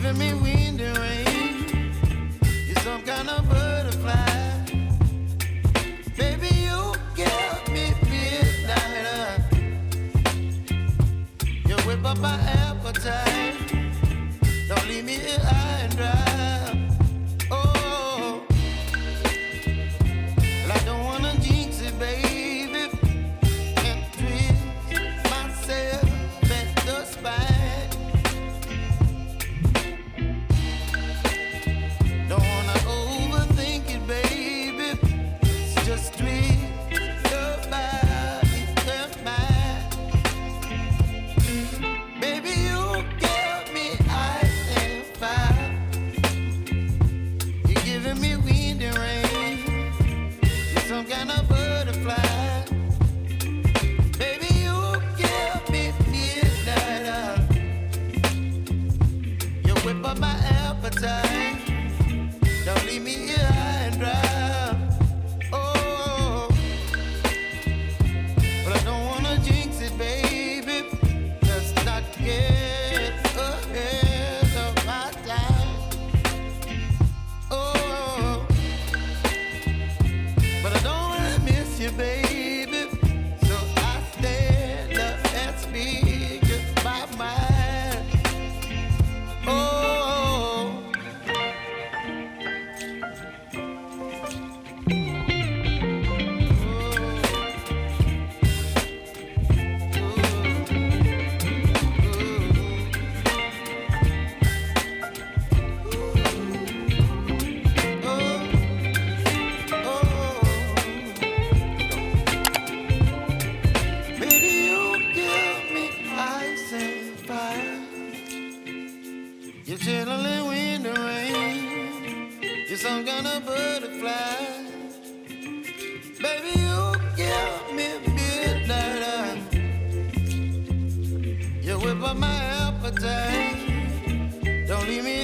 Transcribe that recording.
giving me wind and rain. You're some kind of butterfly. Baby, you give me midnight. You whip up my appetite. Don't leave me here high and dry. Oh, well, I don't wanna jinx it, baby. Can't twist myself at the spine. Don't wanna overthink it, baby. It's just twist your body and mine. Baby, you give me ice and fire. You're giving me wind and rain. You're some kind of butterfly. Baby, you give me midnight. You whip up my appetite. Don't leave me here high and dry. Oh, but I don't wanna jinx it, baby. Let's not get ahead of my time. Oh, but I don't wanna miss you, baby. So I stand up and speak my mind. Oh. Baby, you give me ice and fire. You're chilling wind and rain. You're some kind of butterfly. Baby, you give me midnight. You whip up my appetite. Don't leave me